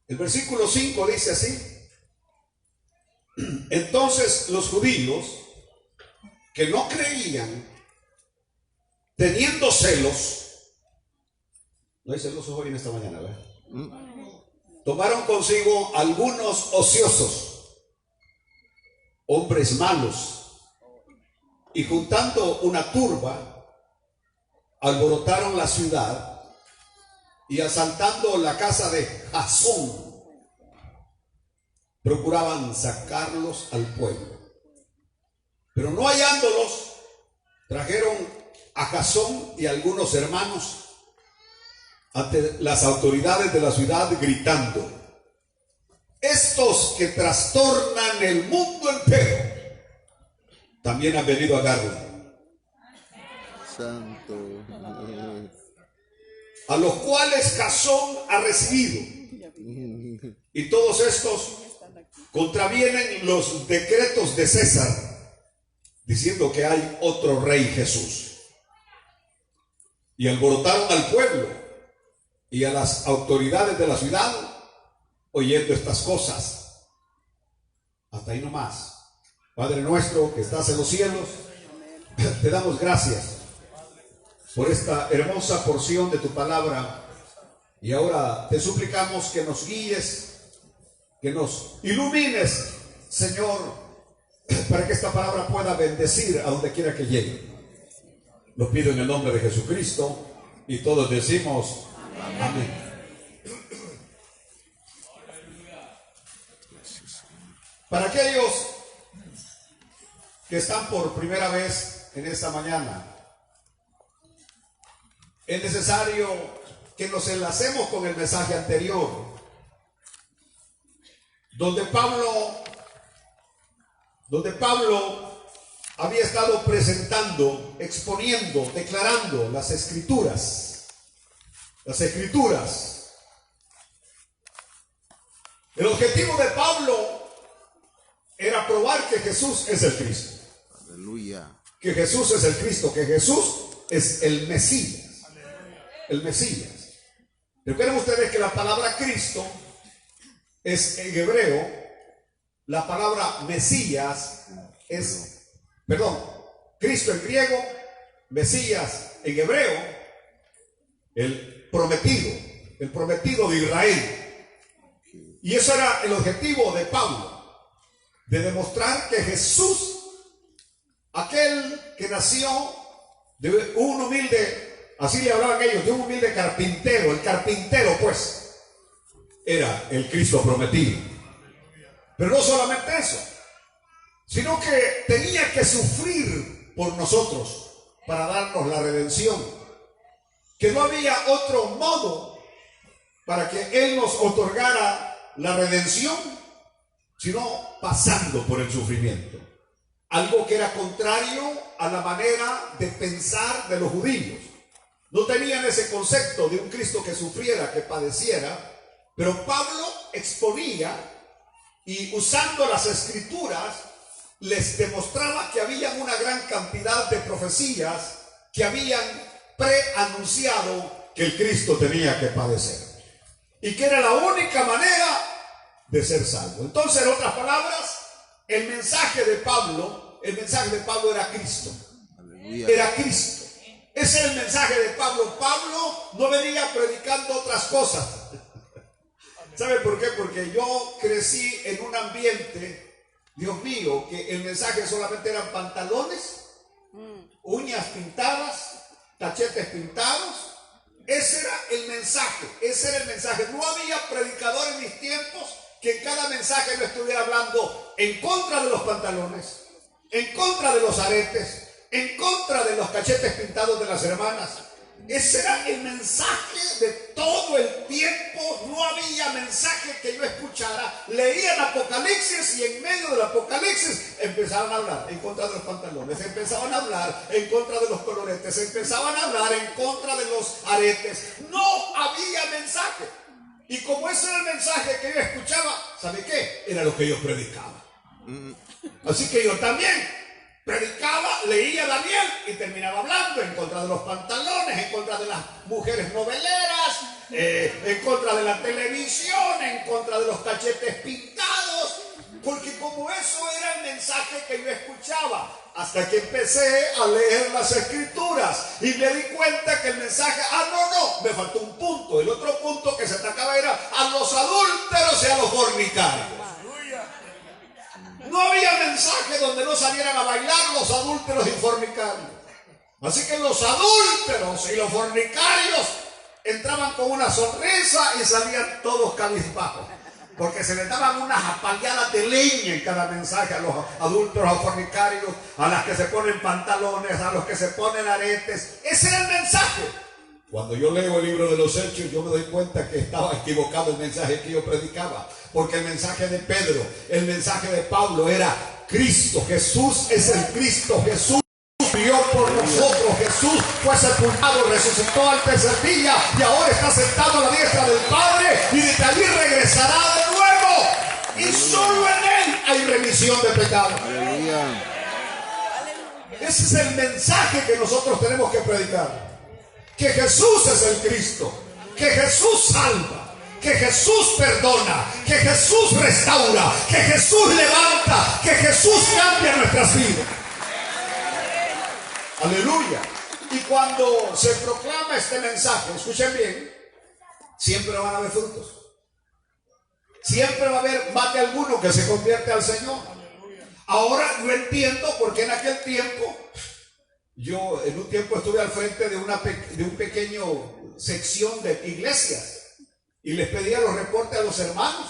El versículo 5 dice así: entonces los judíos que no creían, teniendo celos, no hay celosos hoy en esta mañana, ¿verdad? Tomaron consigo algunos ociosos, hombres malos, y juntando una turba, alborotaron la ciudad y asaltando la casa de Jasón, procuraban sacarlos al pueblo. Pero no hallándolos, trajeron a Jasón y algunos hermanos ante las autoridades de la ciudad, gritando: estos que trastornan el mundo entero también han venido a Garla. Santo. A los cuales Jasón ha recibido. Y todos estos contravienen los decretos de César, diciendo que hay otro rey Jesús. Y alborotaron al pueblo y a las autoridades de la ciudad, oyendo estas cosas. Hasta ahí nomás. Padre nuestro que estás en los cielos, te damos gracias por esta hermosa porción de tu palabra, y ahora te suplicamos que nos guíes, que nos ilumines, Señor, para que esta palabra pueda bendecir a donde quiera que llegue. Lo pido en el nombre de Jesucristo, y todos decimos amén. Para aquellos que están por primera vez en esta mañana, es necesario que nos enlacemos con el mensaje anterior, donde Pablo había estado presentando, exponiendo, declarando las escrituras. Las escrituras. El objetivo de Pablo era probar que Jesús es el Cristo. Aleluya. Que Jesús es el Cristo, que Jesús es el Mesías. El Mesías. Recuerden ustedes que la palabra Cristo es en hebreo, la palabra Mesías es, Cristo en griego, Mesías en hebreo, el prometido de Israel. Y eso era el objetivo de Pablo, de demostrar que Jesús, aquel que nació de un humilde, así le hablaban ellos, de un humilde carpintero, el carpintero pues, era el Cristo prometido. Pero no solamente eso, sino que tenía que sufrir por nosotros para darnos la redención. Que no había otro modo para que Él nos otorgara la redención, sino pasando por el sufrimiento. Algo que era contrario a la manera de pensar de los judíos. No tenían ese concepto de un Cristo que sufriera, que padeciera, pero Pablo exponía y usando las escrituras les demostraba que había una gran cantidad de profecías que habían preanunciado que el Cristo tenía que padecer y que era la única manera de ser salvo. Entonces, en otras palabras, el mensaje de Pablo era Cristo. Aleluya. Era Cristo. Ese es el mensaje de Pablo. Pablo no venía predicando otras cosas. ¿Sabe por qué? Porque yo crecí en un ambiente, Dios mío, que el mensaje solamente eran pantalones, uñas pintadas, cachetes pintados. Ese era el mensaje. No había predicador en mis tiempos que en cada mensaje no estuviera hablando en contra de los pantalones, en contra de los aretes, en contra de los cachetes pintados de las hermanas. Ese era el mensaje de todo el tiempo. No había mensaje que yo escuchara. Leían Apocalipsis y en medio del Apocalipsis empezaban a hablar en contra de los pantalones, empezaban a hablar en contra de los coloretes, empezaban a hablar en contra de los aretes. No había mensaje. Y como ese era el mensaje que yo escuchaba, ¿sabe qué? Era lo que yo predicaba. Así que yo también predicaba, leía Daniel y terminaba hablando en contra de los pantalones, en contra de las mujeres noveleras, en contra de la televisión, en contra de los cachetes pintados, porque como eso era el mensaje que yo escuchaba, hasta que empecé a leer las escrituras y me di cuenta que el mensaje, me faltó un punto. El otro punto que se atacaba era a los adúlteros y a los fornicarios. No había mensaje donde no salieran a bailar los adúlteros y fornicarios. Así que los adúlteros y los fornicarios entraban con una sonrisa y salían todos cabizbajos, porque se les daban unas apaleadas de leña en cada mensaje a los adúlteros, a los fornicarios, a las que se ponen pantalones, a los que se ponen aretes. Ese era el mensaje. Cuando yo leo el libro de los Hechos, yo me doy cuenta que estaba equivocado el mensaje que yo predicaba, porque el mensaje de Pedro, el mensaje de Pablo era Cristo, Jesús es el Cristo, Jesús murió por nosotros, Jesús fue sepultado, resucitó al tercer día y ahora está sentado a la diestra del Padre y desde allí regresará de nuevo, y solo en Él hay remisión de pecados. Ese es el mensaje que nosotros tenemos que predicar, que Jesús es el Cristo, que Jesús salva, que Jesús perdona, que Jesús restaura, que Jesús levanta, que Jesús cambia nuestras vidas. Aleluya. Y cuando se proclama este mensaje, escuchen bien, siempre van a haber frutos. Siempre va a haber más de alguno que se convierte al Señor. Ahora no entiendo por qué en aquel tiempo, yo en un tiempo estuve al frente de un pequeño sección de iglesias y les pedía los reportes a los hermanos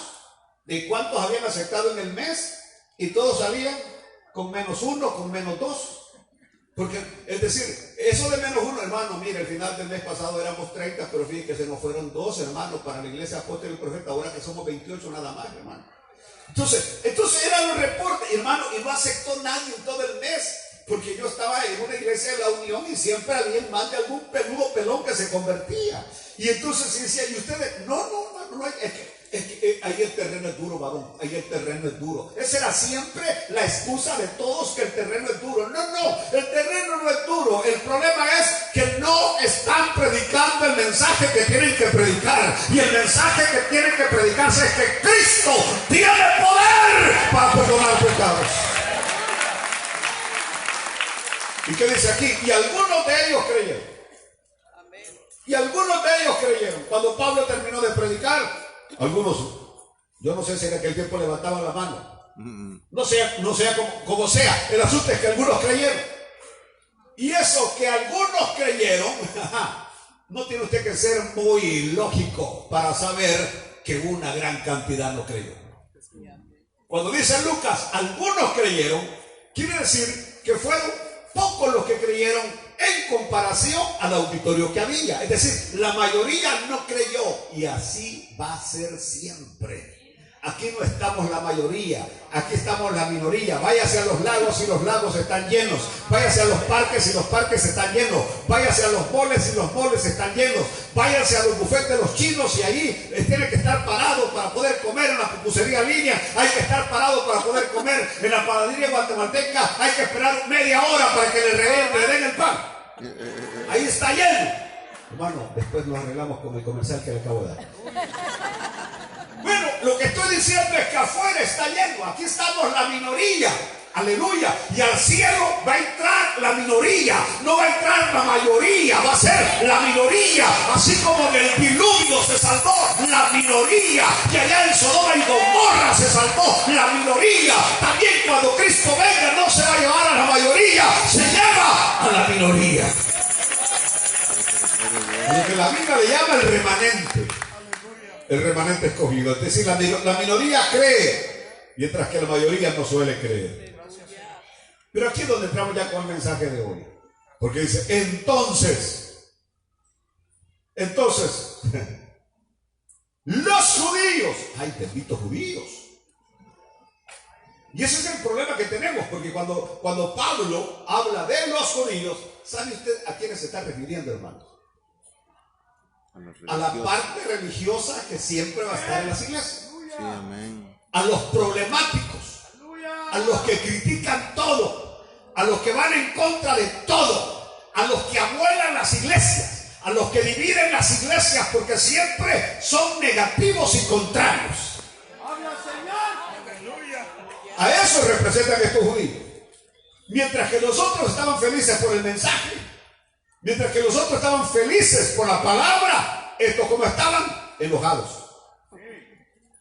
de cuántos habían aceptado en el mes, y todos salían con -1, con -2. Porque, es decir, eso de -1, hermano, mire, al final del mes pasado éramos 30, pero fíjense que se nos fueron 2 hermanos para la iglesia apóstol y profeta, ahora que somos 28 nada más, hermano. Entonces eran los reportes, hermano, y no aceptó nadie en todo el mes, porque yo estaba en una iglesia de la Unión y siempre había más de algún peludo pelón que se convertía. Y entonces decía, y ustedes, no, es que ahí el terreno es duro, varón, ahí el terreno es duro. Esa era siempre la excusa de todos, que el terreno es duro. No, el terreno no es duro. El problema es que no están predicando el mensaje que tienen que predicar. Y el mensaje que tienen que predicarse es que Cristo tiene poder para perdonar pecados. ¿Y qué dice aquí? Y algunos de ellos creyeron. Y algunos de ellos creyeron. Cuando Pablo terminó de predicar, algunos, yo no sé si en aquel tiempo levantaban la mano. No sea como sea. El asunto es que algunos creyeron. Y eso que algunos creyeron, no tiene usted que ser muy lógico para saber que una gran cantidad no creyó. Cuando dice Lucas, algunos creyeron, quiere decir que fueron pocos los que creyeron en comparación al auditorio que había. Es decir, la mayoría no creyó, y así va a ser siempre. Aquí no estamos la mayoría, aquí estamos la minoría. Váyase a los lagos y los lagos están llenos. Váyase a los parques y los parques están llenos. Váyase a los moles y los moles están llenos. Váyase a los bufetes de los chinos y ahí tiene que estar parado para poder comer. En la pupusería línea hay que estar parado para poder comer. En la panadería guatemalteca hay que esperar media hora para que le den el pan. Ahí está lleno. Hermano, después nos arreglamos con el comercial que le acabo de dar. Bueno, lo que estoy diciendo es que afuera está lleno. Aquí estamos la minoría. Aleluya. Y al cielo va a entrar la minoría. No va a entrar la mayoría. Va a ser la minoría. Así como en el diluvio se salvó la minoría, y allá en Sodoma y Gomorra se salvó la minoría, también cuando Cristo venga no se va a llevar a la mayoría, se lleva a la minoría. Lo que la Biblia le llama el remanente. El remanente escogido. Es decir, la minoría cree, mientras que la mayoría no suele creer. Pero aquí es donde entramos ya con el mensaje de hoy. Porque dice, entonces, los judíos, ay, benditos judíos. Y ese es el problema que tenemos, porque cuando Pablo habla de los judíos, ¿sabe usted a quiénes se está refiriendo, hermanos? A la parte religiosa que siempre va a estar en las iglesias. Sí, amén. A los problemáticos, a los que critican todo, a los que van en contra de todo, a los que amuelan las iglesias, a los que dividen las iglesias, porque siempre son negativos y contrarios. A eso representan estos judíos. Mientras que los otros estaban felices por el mensaje, mientras que los otros estaban felices por la palabra, estos como estaban enojados.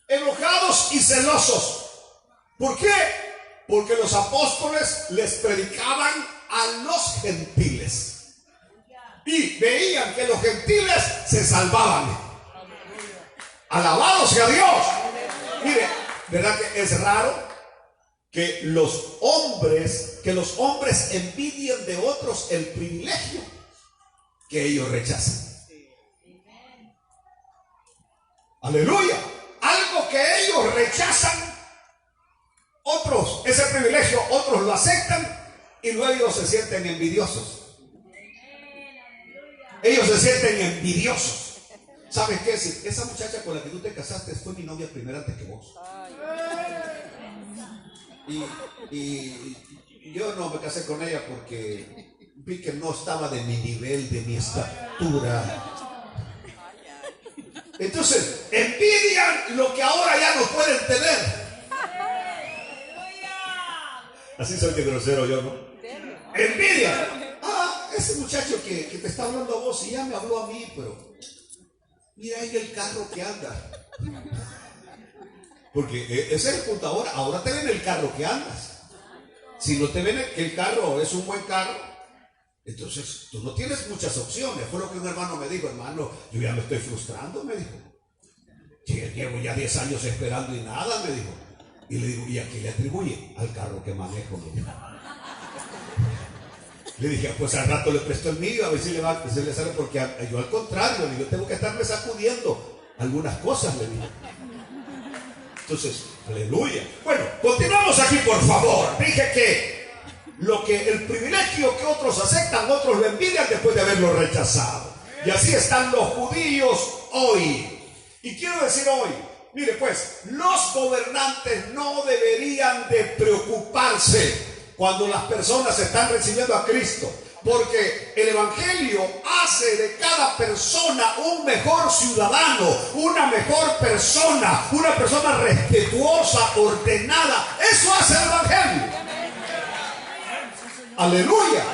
Enojados y celosos. ¿Por qué? Porque los apóstoles les predicaban a los gentiles y veían que los gentiles se salvaban. Alabado sea Dios. Mire, ¿verdad que es raro que los hombres envidien de otros el privilegio que ellos rechazan? Aleluya. Algo que ellos rechazan, otros, ese privilegio, otros lo aceptan y luego ellos se sienten envidiosos. Ellos se sienten envidiosos. ¿Sabes qué? Si esa muchacha con la que tú te casaste fue mi novia primero antes que vos. Y yo no me casé con ella porque vi que no estaba de mi nivel, de mi estatura. Entonces, envidian lo que ahora ya no pueden tener. Así soy de grosero yo, ¿no? Envidian. Ese muchacho que te está hablando a vos y ya me habló a mí, pero mira ahí el carro que anda. Porque ese es el punto ahora. Ahora te ven el carro que andas. Si no te ven que el carro es un buen carro, entonces tú no tienes muchas opciones. Fue lo que un hermano me dijo: hermano, yo ya me estoy frustrando, me dijo. Llevo ya 10 años esperando y nada, me dijo. Y le digo: ¿y a qué le atribuye? Al carro que manejo, me dijo. Le dije: pues al rato le presto el mío, a ver si le sale, porque yo al contrario, yo tengo que estarme sacudiendo algunas cosas, le dije. Entonces, aleluya. Bueno, continuamos aquí, por favor. Dije que el privilegio que otros aceptan, otros lo envidian después de haberlo rechazado. Y así están los judíos hoy. Y quiero decir hoy, mire pues, los gobernantes no deberían de preocuparse cuando las personas están recibiendo a Cristo, porque el Evangelio hace de cada persona un mejor ciudadano, una mejor persona, una persona respetuosa, ordenada. Eso hace el Evangelio. Aleluya.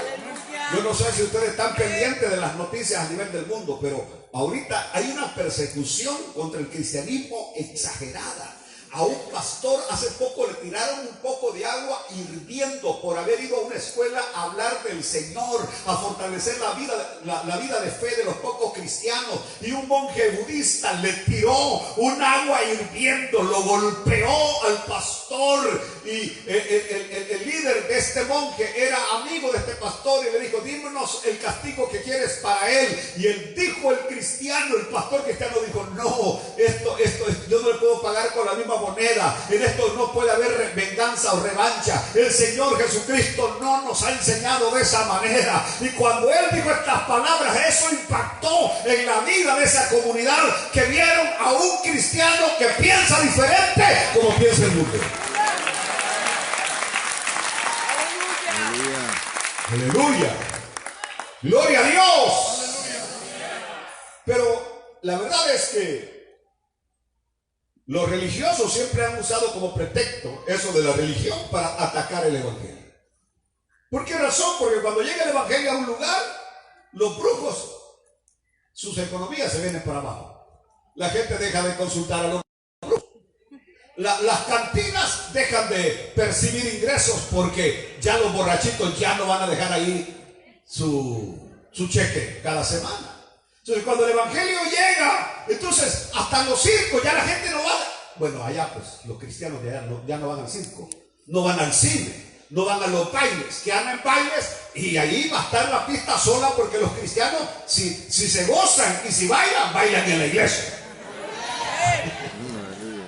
Yo no sé si ustedes están pendientes de las noticias a nivel del mundo, pero ahorita hay una persecución contra el cristianismo exagerada. A un pastor hace poco le tiraron un poco de agua hirviendo por haber ido a una escuela a hablar del Señor, a fortalecer la vida de fe de los pocos cristianos. Y un monje budista le tiró un agua hirviendo, lo golpeó al pastor. Y el líder de este monje era amigo de este pastor y le dijo: dímonos el castigo que quieres para él. Y él dijo, el pastor cristiano dijo: no, esto yo no le puedo pagar con la misma moneda. En esto no puede haber venganza o revancha. El Señor Jesucristo no nos ha enseñado de esa manera. Y cuando él dijo estas palabras, eso impactó en la vida de esa comunidad, que vieron a un cristiano que piensa diferente como piensa el mundo. Aleluya. Gloria a Dios. Pero la verdad es que los religiosos siempre han usado como pretexto eso de la religión para atacar el Evangelio. ¿Por qué razón? Porque cuando llega el Evangelio a un lugar, los brujos, sus economías se vienen para abajo. La gente deja de consultar a los brujos. Las cantinas dejan de percibir ingresos porque ya los borrachitos ya no van a dejar ahí su cheque cada semana. Entonces cuando el Evangelio llega, entonces hasta en los circos ya la gente no va. Bueno, allá pues los cristianos ya no van al circo, no van al cine, no van a los bailes, que andan en bailes y ahí va a estar la pista sola, porque los cristianos si se gozan y si bailan en la iglesia.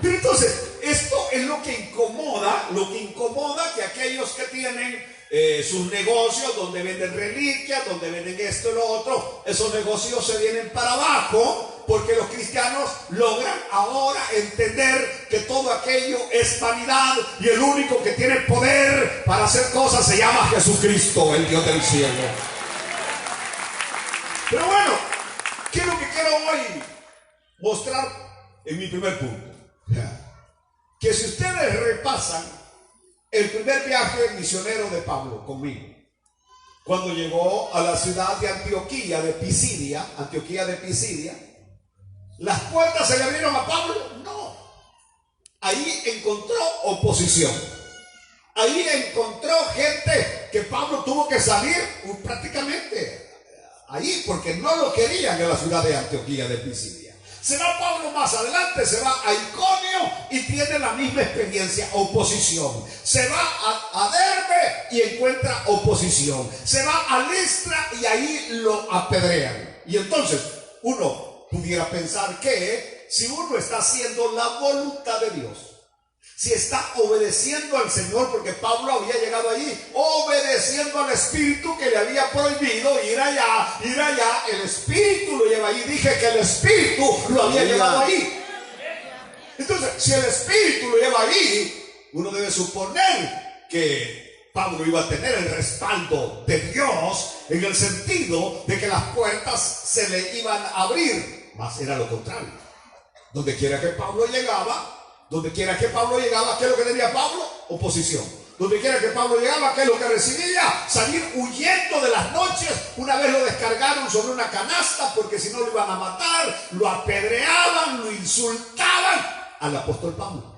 Pero entonces esto es lo que incomoda que aquellos que tienen sus negocios donde venden reliquias, donde venden esto y lo otro, esos negocios se vienen para abajo porque los cristianos logran ahora entender que todo aquello es vanidad y el único que tiene poder para hacer cosas se llama Jesucristo, el Dios del cielo. Pero bueno, ¿qué es lo que quiero hoy mostrar en mi primer punto? Que si ustedes repasan el primer viaje misionero de Pablo conmigo, cuando llegó a la ciudad de Antioquía de Pisidia, ¿las puertas se le abrieron a Pablo? No. Ahí encontró oposición. Ahí encontró gente que Pablo tuvo que salir prácticamente ahí porque no lo querían en la ciudad de Antioquía de Pisidia. Se va Pablo más adelante, se va a Iconio y tiene la misma experiencia, oposición. Se va a Derbe y encuentra oposición. Se va a Listra y ahí lo apedrean. Y entonces uno pudiera pensar que si uno está haciendo la voluntad de Dios, si está obedeciendo al Señor, porque Pablo había llegado ahí obedeciendo al Espíritu que le había prohibido ir allá, el Espíritu lo lleva ahí. Dije que el Espíritu lo había llevado ahí. Entonces, si el Espíritu lo lleva ahí, uno debe suponer que Pablo iba a tener el respaldo de Dios, en el sentido de que las puertas se le iban a abrir. Mas era lo contrario. Donde quiera que Pablo llegaba, ¿qué es lo que tenía Pablo? Oposición. Donde quiera que Pablo llegaba, ¿qué es lo que recibía? Salir huyendo de las noches. Una vez lo descargaron sobre una canasta porque si no lo iban a matar, lo apedreaban, lo insultaban al apóstol Pablo.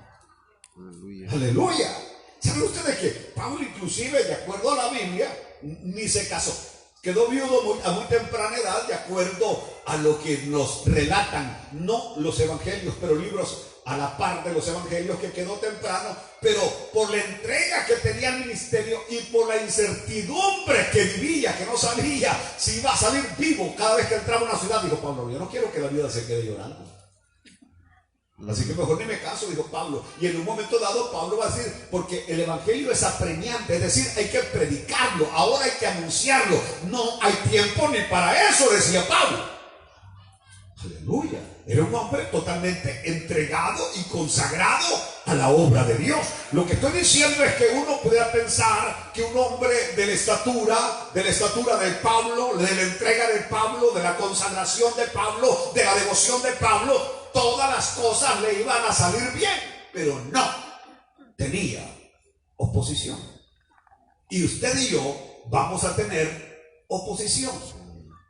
Aleluya. Aleluya. ¿Saben ustedes que Pablo inclusive, de acuerdo a la Biblia, ni se casó? Quedó viudo a muy temprana edad, de acuerdo a lo que nos relatan, no los evangelios, pero libros a la par de los evangelios, que quedó temprano, pero por la entrega que tenía al ministerio y por la incertidumbre que vivía, que no sabía si iba a salir vivo cada vez que entraba a una ciudad, dijo Pablo: yo no quiero que la viuda se quede llorando, así que mejor ni me caso, dijo Pablo. Y en un momento dado Pablo va a decir, porque el evangelio es apremiante, es decir, hay que predicarlo, ahora hay que anunciarlo, no hay tiempo ni para eso, decía Pablo. Aleluya. Era un hombre totalmente entregado y consagrado a la obra de Dios. Lo que estoy diciendo es que uno pudiera pensar que un hombre de la estatura de Pablo, de la entrega de Pablo, de la consagración de Pablo, de la devoción de Pablo, todas las cosas le iban a salir bien, pero no, tenía oposición. Y usted y yo vamos a tener oposición.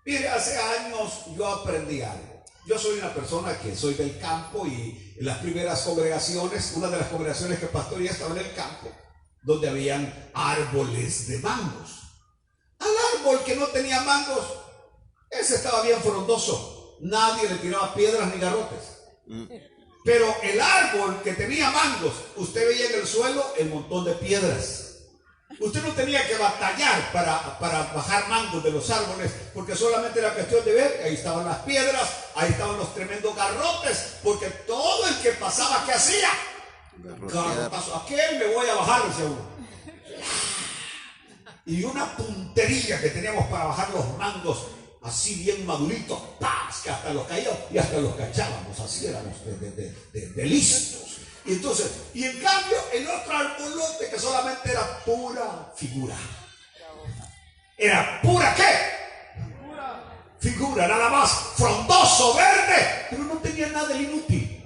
Mire, hace años yo aprendí algo. Yo soy una persona que soy del campo, y en las primeras congregaciones, una de las congregaciones que pastoreé estaba en el campo, donde habían árboles de mangos. Al árbol que no tenía mangos, ese estaba bien frondoso, nadie le tiraba piedras ni garrotes. Pero el árbol que tenía mangos, usted veía en el suelo el montón de piedras. Usted no tenía que batallar para bajar mangos de los árboles, porque solamente era cuestión de ver, ahí estaban las piedras, ahí estaban los tremendos garrotes, porque todo el que pasaba, ¿qué hacía? Garrotazo. ¿A qué me voy a bajar? Decía uno. Y una puntería que teníamos para bajar los mangos, así bien maduritos, ¡paz! Que hasta los caíamos y hasta los cachábamos, así éramos de listos. Y entonces, y en cambio, el otro arbolote que solamente era pura figura. ¿Era pura qué? Figura, nada más, frondoso, verde, pero no tenía nada de inútil.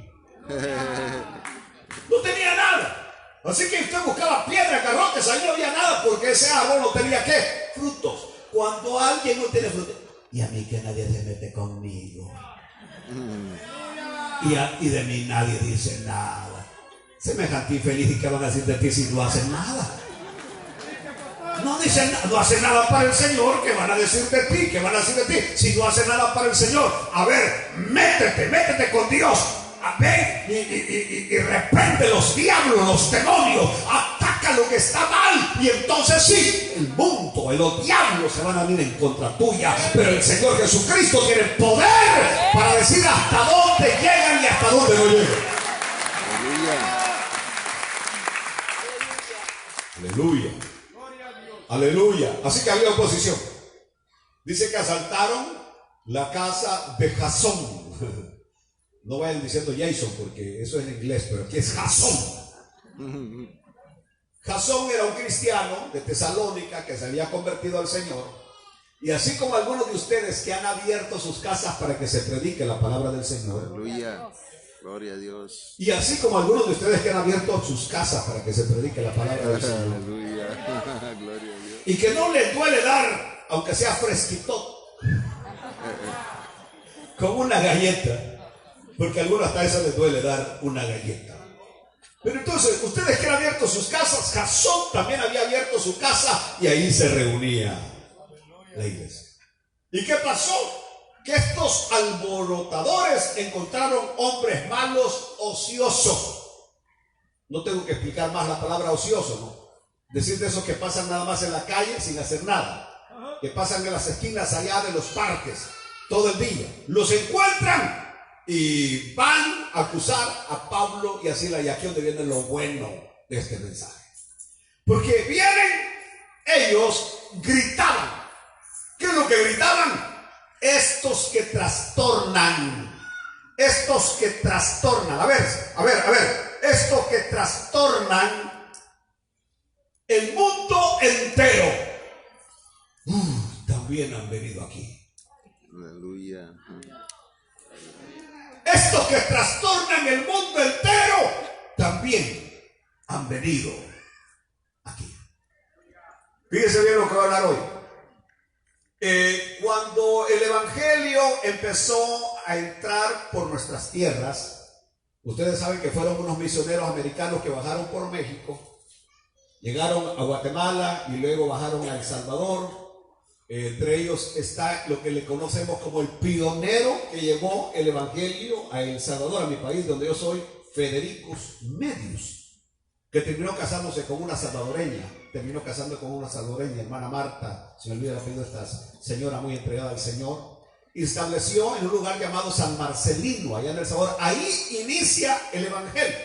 No tenía nada. Así que usted buscaba piedras, garrotes, ahí no había nada, porque ese árbol no tenía ¿qué? Frutos. Cuando alguien no tiene frutos, y a mí que nadie se mete conmigo, y de mí nadie dice nada. Semejante infeliz, ¿y qué van a decir de ti si no hacen nada? No dicen, no hacen nada para el Señor. ¿Qué van a decir de ti? ¿Qué van a decir de ti si no hacen nada para el Señor? A ver, métete con Dios. A ver, y reprende los diablos, los demonios. Ataca lo que está mal. Y entonces sí, el mundo, los diablos se van a venir en contra tuya. Pero el Señor Jesucristo tiene poder para decir hasta dónde llegan y hasta dónde no llegan. Aleluya. Aleluya. Así que había oposición. Dice que asaltaron la casa de Jasón. Jasón. No vayan diciendo Jason porque eso es en inglés, pero aquí es Jasón. Jasón era un cristiano de Tesalónica que se había convertido al Señor. Y así como algunos de ustedes que han abierto sus casas para que se predique la palabra del Señor. Aleluya. Gloria a Dios. Y así como algunos de ustedes que han abierto sus casas para que se predique la palabra del Señor. Aleluya. Gloria a Dios. Y que no les duele dar, aunque sea fresquito, como una galleta. Porque a algunos hasta eso les duele dar una galleta. Pero entonces, ustedes que han abierto sus casas, Jasón también había abierto su casa y ahí se reunía la iglesia. ¿Y qué pasó? Que estos alborotadores encontraron hombres malos, ociosos. No tengo que explicar más la palabra ocioso, ¿no? Decir de esos que pasan nada más en la calle sin hacer nada. Que pasan en las esquinas allá de los parques todo el día. Los encuentran y van a acusar a Pablo y a Silas. Y aquí es donde viene lo bueno de este mensaje. Porque vienen, ellos gritaban. ¿Qué es lo que gritaban? Estos que trastornan. Estos que trastornan. A ver. Estos que trastornan el mundo entero. También han venido aquí. Aleluya. Estos que trastornan el mundo entero también han venido aquí. Fíjense bien lo que voy a hablar hoy. Cuando el evangelio empezó a entrar por nuestras tierras, ustedes saben que fueron unos misioneros americanos que bajaron por México, llegaron a Guatemala y luego bajaron a El Salvador. Entre ellos está lo que le conocemos como el pionero que llevó el evangelio a El Salvador, a mi país donde yo soy, Federicus Medius, que terminó casándose con una salvadoreña, hermana Marta, se me olvida el apellido de esta señora muy entregada al Señor, y estableció en un lugar llamado San Marcelino, allá en El Salvador. Ahí inicia el evangelio.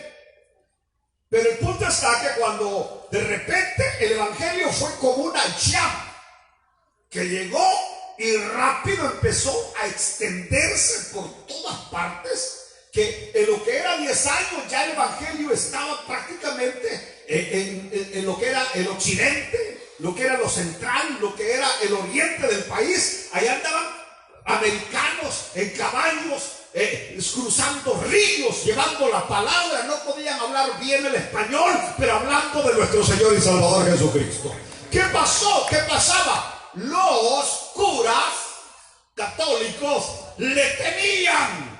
Pero el punto está que cuando de repente el evangelio fue como una llama que llegó y rápido empezó a extenderse por todas partes, que en lo que era 10 años ya el evangelio estaba prácticamente en lo que era el occidente, lo que era lo central, lo que era el oriente del país. Allá andaban americanos en caballos, cruzando ríos, llevando la palabra. No podían hablar bien el español, pero hablando de nuestro Señor y Salvador Jesucristo. ¿Qué pasó? ¿Qué pasaba? Los curas católicos le temían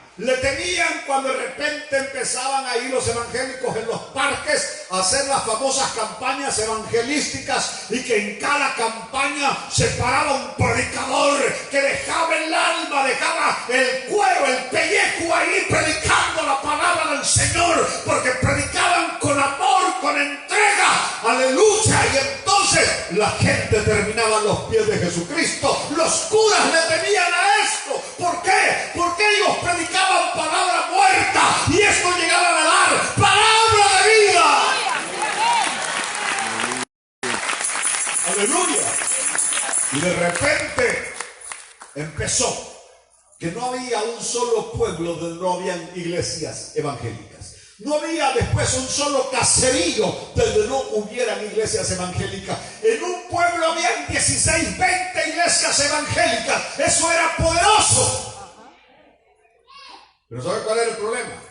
cuando de repente empezaban ahí los evangélicos en los parques a hacer las famosas campañas evangelísticas, y que en cada campaña se paraba un predicador que dejaba el alma, dejaba el cuero, el pellejo ahí predicando la palabra del Señor, porque predicaban con amor, con entrega, aleluya. Y entonces la gente terminaba a los pies de Jesucristo. Los curas le temían a esto. ¿Por qué? Porque ellos predicaban palabra muerta y esto llegaban a dar palabra de vida. Aleluya. Y de repente empezó que no había un solo pueblo donde no habían iglesias evangélicas. No había después un solo caserío donde no hubieran iglesias evangélicas. En un pueblo habían 16, 20 iglesias evangélicas. Eso era poderoso. Pero ¿sabe cuál era el problema?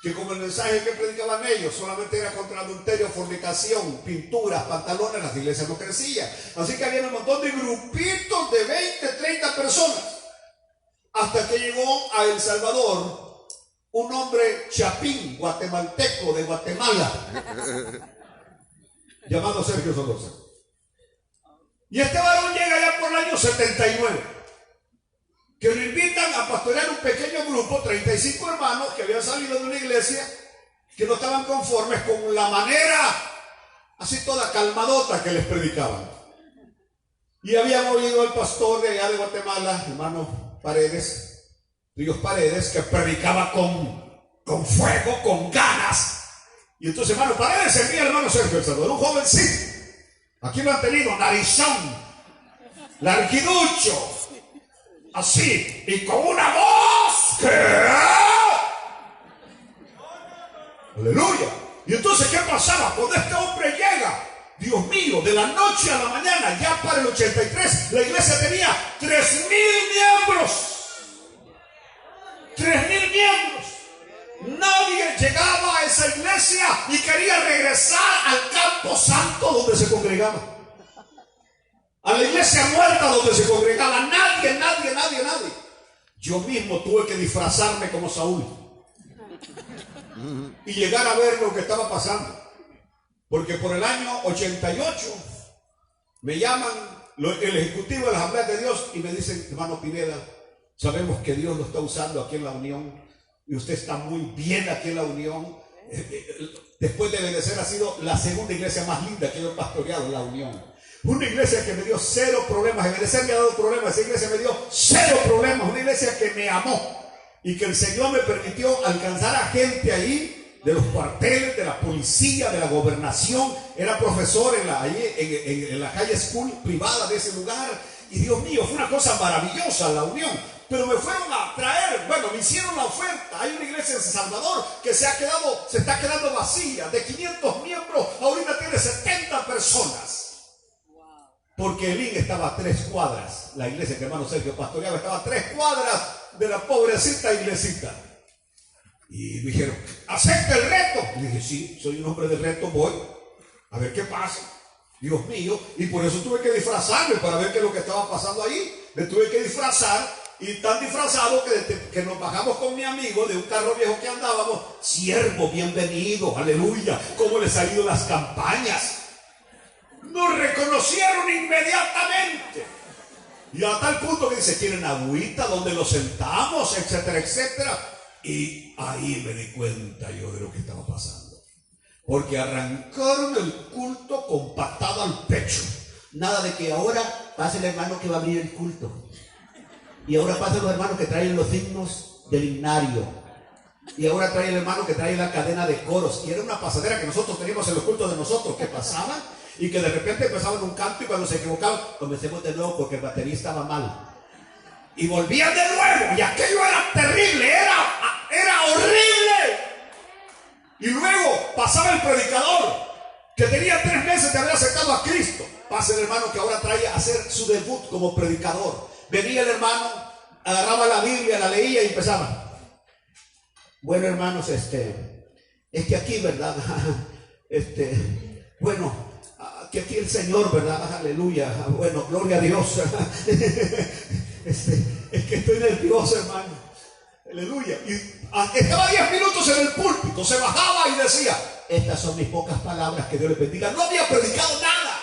Que como el mensaje que predicaban ellos solamente era contra adulterio, fornicación, pinturas, pantalones, las iglesias no crecían. Así que había un montón de grupitos de 20, 30 personas. Hasta que llegó a El Salvador un hombre chapín, guatemalteco de Guatemala, llamado Sergio Sonosa. Y este varón llega ya por el año 79, que lo invitan a pastorear un pequeño grupo, 35 hermanos que habían salido de una iglesia, que no estaban conformes con la manera así toda calmadota que les predicaban. Y habían oído al pastor de allá de Guatemala, hermano Paredes, Ríos Paredes, que predicaba con fuego, con ganas. Y entonces hermano Paredes servía al hermano Sergio El Salvador, un jovencito. Aquí lo han tenido, narizón, larguiducho, así, y con una voz ¿Qué? Aleluya. Y entonces, ¿qué pasaba? Cuando este hombre llega, Dios mío, de la noche a la mañana, ya para el 83, la iglesia tenía 3,000 miembros. 3,000 miembros. Nadie llegaba a esa iglesia y quería regresar al campo santo donde se congregaba, a la iglesia muerta donde se congregaba. Nadie. Yo mismo tuve que disfrazarme como Saúl y llegar a ver lo que estaba pasando, porque por el año 88 me llaman el ejecutivo de la Asamblea de Dios y me dicen: hermano Pineda, sabemos que Dios lo está usando aquí en la Unión y usted está muy bien aquí en la Unión. Después de Benecer ha sido la segunda iglesia más linda que yo he pastoreado en la Unión. Una iglesia que me dio 0 problemas. Benecer me ha dado problemas, esa iglesia me dio 0 problemas. Una iglesia que me amó y que el Señor me permitió alcanzar a gente ahí de los cuarteles, de la policía, de la gobernación. Era profesor en la high school privada de ese lugar. Y Dios mío, fue una cosa maravillosa la Unión. Pero me fueron a traer, me hicieron la oferta. Hay una iglesia en San Salvador que se está quedando vacía. De 500 miembros, ahorita tiene 70 personas. Porque el IN estaba a 3 cuadras. La iglesia que hermano Sergio pastoreaba estaba a 3 cuadras de la pobrecita iglesita. Y me dijeron: ¿acepta el reto? Y dije: sí, soy un hombre de reto, voy a ver qué pasa. Dios mío. Y por eso tuve que disfrazarme para ver qué es lo que estaba pasando ahí. Me tuve que disfrazar. Y tan disfrazado que nos bajamos con mi amigo de un carro viejo que andábamos. Siervo, bienvenido, aleluya. ¿Cómo les han ido las campañas? Nos reconocieron inmediatamente. Y a tal punto que dice: ¿tienen agüita donde los sentamos? Etcétera, etcétera. Y ahí me di cuenta yo de lo que estaba pasando. Porque arrancaron el culto compactado al pecho. Nada de que ahora pase el hermano que va a abrir el culto. Y ahora pasan los hermanos que traen los signos del himnario. Y ahora trae el hermano que trae la cadena de coros. Y era una pasadera que nosotros teníamos en los cultos de nosotros, que pasaban y que de repente empezaban un canto y cuando se equivocaban, comencemos de nuevo porque el batería estaba mal. Y volvían de nuevo. Y aquello era terrible, era horrible. Y luego pasaba el predicador que tenía 3 meses de haber aceptado a Cristo. Pasa el hermano que ahora trae a hacer su debut como predicador. Venía el hermano, agarraba la Biblia, la leía y empezaba: bueno, hermanos, es que aquí, ¿verdad? Que aquí el Señor, ¿verdad? Aleluya, bueno, gloria a Dios. Es que estoy nervioso, hermano. Aleluya. Y estaba 10 minutos en el púlpito, se bajaba y decía: estas son mis pocas palabras, que Dios les bendiga. No había predicado nada.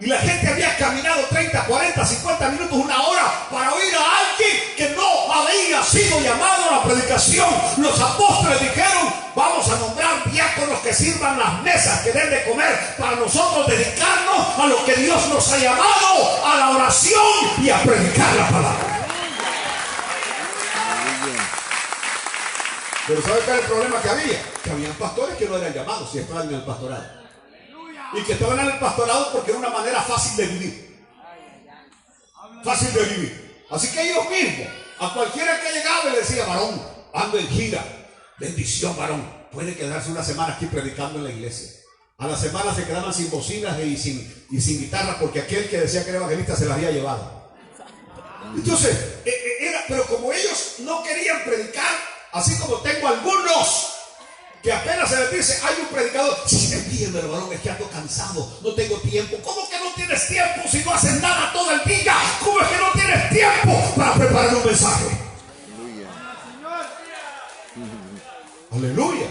Y la gente había caminado 30, 40, 50 minutos, 1 hora para oír a alguien que no había sido llamado a la predicación. Los apóstoles dijeron: vamos a nombrar diáconos que sirvan las mesas, que den de comer, para nosotros dedicarnos a lo que Dios nos ha llamado, a la oración y a predicar la palabra. Pero ¿sabe cuál es el problema que había? Que habían pastores que no eran llamados y estaban en el pastorado. Y que estaban en el pastorado porque era una manera fácil de vivir. Fácil de vivir. Así que ellos mismos, a cualquiera que llegaba le decía: varón, ando en gira. Bendición, varón. Puede quedarse una semana aquí predicando en la iglesia. A la semana se quedaban sin bocinas y sin guitarra, porque aquel que decía que era evangelista se la había llevado. Entonces, pero como ellos no querían predicar, así como tengo algunos que apenas se les dice: hay un predicador, sí, envíenme, varón, es que ando cansado, no tengo tiempo. ¿Cómo que no tienes tiempo si no haces nada todo el día? ¿Cómo es que no tienes tiempo para preparar un mensaje? Aleluya.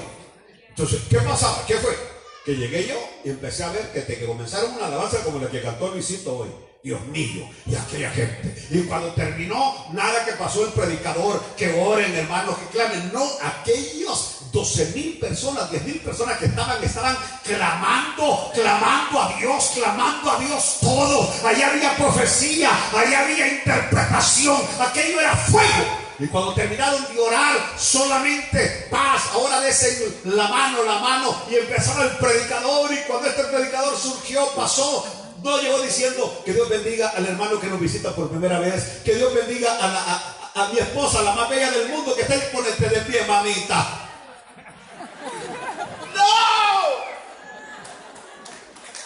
Entonces, ¿qué pasaba? ¿Qué fue? Que llegué yo y empecé a ver que comenzaron una alabanza como la que cantó Luisito hoy. Dios mío, y aquella gente. Y cuando terminó, nada que pasó el predicador, que oren, hermanos, que clamen. No, aquellos 12,000 personas, 10,000 personas que estaban clamando a Dios todo. Allá había profecía, allá había interpretación, aquello era fuego. Y cuando terminaron de orar, solamente paz. Ahora desen la mano. Y empezaba el predicador. Y cuando este predicador surgió, pasó. No llegó diciendo: que Dios bendiga al hermano que nos visita por primera vez, que Dios bendiga a mi esposa, la más bella del mundo, que está ahí, ponete de pie, mamita.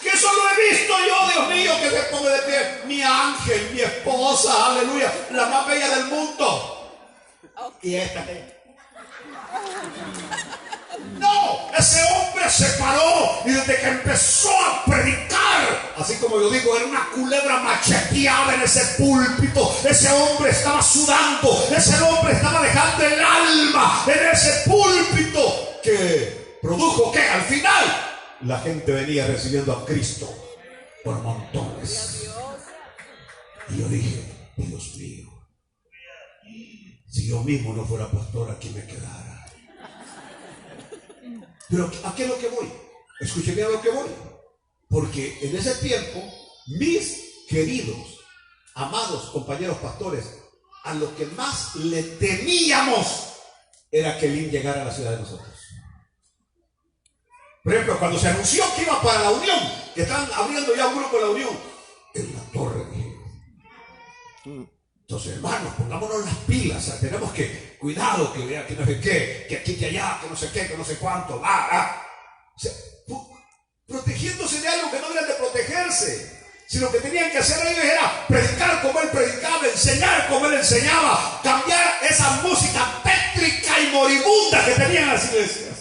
Que eso lo he visto yo, Dios mío, que se pone de pie. Mi ángel, mi esposa, aleluya, la más bella del mundo. Y esta no, ese hombre se paró y desde que empezó a predicar, así como yo digo, era una culebra macheteada en ese púlpito. Ese hombre estaba sudando, ese hombre estaba dejando el alma en ese púlpito, que produjo que al final la gente venía recibiendo a Cristo por montones. Y yo dije, Dios mío, si yo mismo no fuera pastor, aquí me quedara. Pero ¿a qué es lo que voy? Escúcheme a lo que voy. Porque en ese tiempo, mis queridos, amados compañeros pastores, a lo que más le temíamos era que Lynn llegara a la ciudad de nosotros. Por ejemplo, cuando se anunció que iba para la Unión, que estaban abriendo ya un grupo de la Unión, en la torre, dije. Entonces, hermanos, pongámonos las pilas, o sea, tenemos que, cuidado, que vea que no sé qué, que aquí, que allá, que no sé qué, que no sé cuánto, O sea, protegiéndose de algo que no debían de protegerse, sino que tenían que hacer ellos era predicar como él predicaba, enseñar como él enseñaba, cambiar esa música tétrica y moribunda que tenían las iglesias.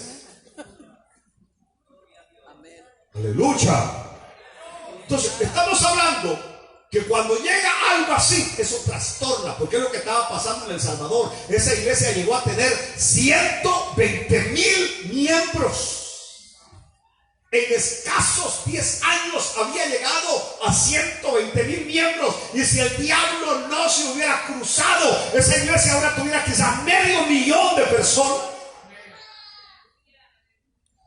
Aleluya. Entonces, estamos hablando que cuando llega algo así, eso trastorna, porque es lo que estaba pasando en El Salvador. Esa iglesia llegó a tener 120,000 miembros. En escasos 10 años había llegado a 120,000 miembros. Y si el diablo no se hubiera cruzado, esa iglesia ahora tuviera quizás 500,000 de personas.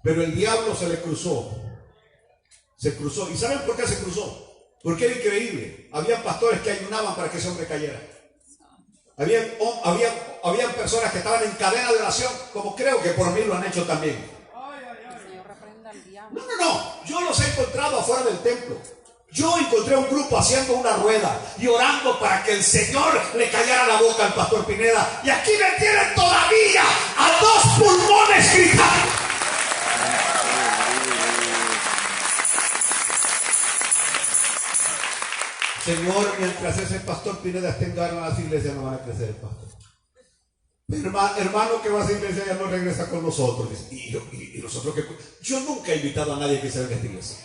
Pero el diablo se le cruzó. Se cruzó. ¿Y saben por qué se cruzó? Porque era increíble. Había pastores que ayunaban para que ese hombre cayera. Habían personas que estaban en cadena de oración, como creo que por mí lo han hecho también. No. Yo los he encontrado afuera del templo. Yo encontré un grupo haciendo una rueda y orando para que el Señor le callara la boca al pastor Pineda. Y aquí me tienen todavía a 2 pulmones gritando. Señor, mientras ese pastor Pineda tenga en las iglesias, no van a crecer el pastor. Hermano que va a esa iglesia ya no regresa con nosotros. Y nosotros que... Yo nunca he invitado a nadie que se venga a esta iglesia.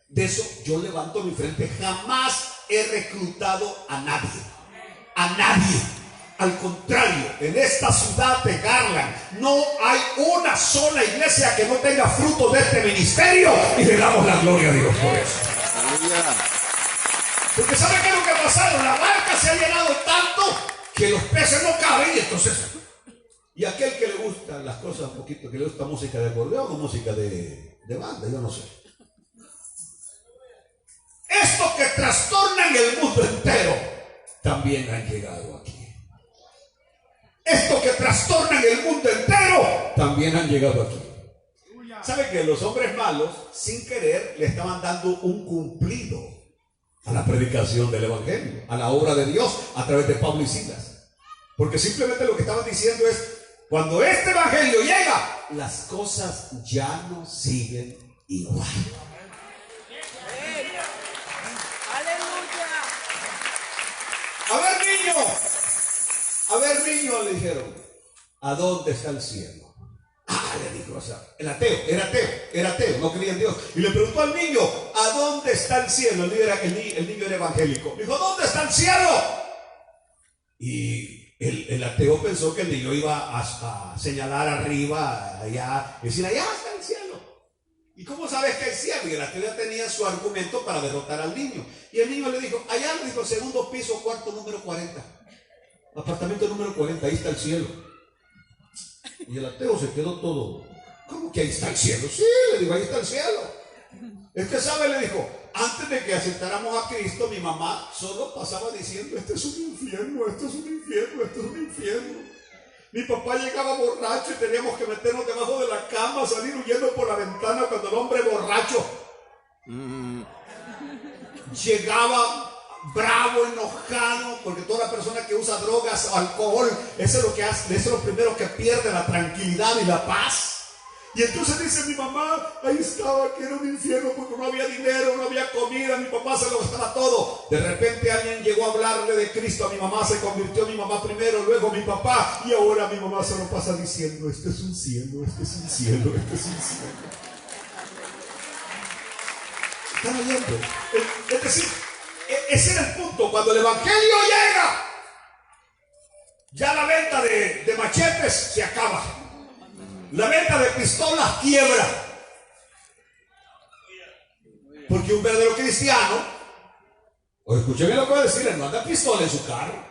De eso yo levanto mi frente. Jamás he reclutado a nadie. A nadie. Al contrario, en esta ciudad de Garland no hay una sola iglesia que no tenga fruto de este ministerio. Y le damos la gloria a Dios por eso. Porque ¿sabe qué es lo que ha pasado? La barca se ha llenado tanto que los peces no caben. Y entonces, y aquel que le gustan las cosas un poquito, que le gusta música de acordeón o música de banda, yo no sé. Estos que trastornan el mundo entero también han llegado aquí. Estos que trastornan el mundo entero también han llegado aquí. ¿Sabe que los hombres malos, sin querer, le estaban dando un cumplido a la predicación del evangelio, a la obra de Dios a través de Pablo y Silas? Porque simplemente lo que estaban diciendo es: cuando este evangelio llega, las cosas ya no siguen igual. A ver niño, le dijeron, ¿a dónde está el cielo? Le dijo, o sea, era ateo, no creía en Dios. Y le preguntó al niño, ¿a dónde está el cielo? El niño era evangélico. Dijo, ¿dónde está el cielo? Y el ateo pensó que el niño iba a señalar arriba, allá, y decir, allá está el cielo. ¿Y cómo sabes que hay cielo? Y el ateo ya tenía su argumento para derrotar al niño. Y el niño le dijo, allá, le dijo, segundo piso, cuarto número 40. Apartamento número 40, ahí está el cielo. Y el ateo se quedó todo. ¿Cómo que ahí está el cielo? Sí, le digo, ahí está el cielo. Es que sabe, le dijo, antes de que aceptáramos a Cristo, mi mamá solo pasaba diciendo, este es un infierno, esto es un infierno, esto es un infierno. Mi papá llegaba borracho y teníamos que meternos debajo de la cama, salir huyendo por la ventana cuando el hombre borracho llegaba bravo, enojado, porque toda persona que usa drogas o alcohol, eso es lo que hace, eso es lo primero que pierde, la tranquilidad y la paz. Y entonces dice mi mamá, ahí estaba, que era un infierno porque no había dinero, no había comida, mi papá se lo gastaba todo. De repente alguien llegó a hablarle de Cristo a mi mamá, se convirtió mi mamá primero, luego mi papá, y ahora mi mamá se lo pasa diciendo, este es un cielo, este es un cielo, este es un cielo. ¿Están oyendo? Es decir, ese era el punto. Cuando el evangelio llega, ya la venta de machetes se acaba. La venta de pistolas quiebra. Porque un verdadero cristiano, o escuchen bien lo que voy a decirle, no anda pistola en su carro,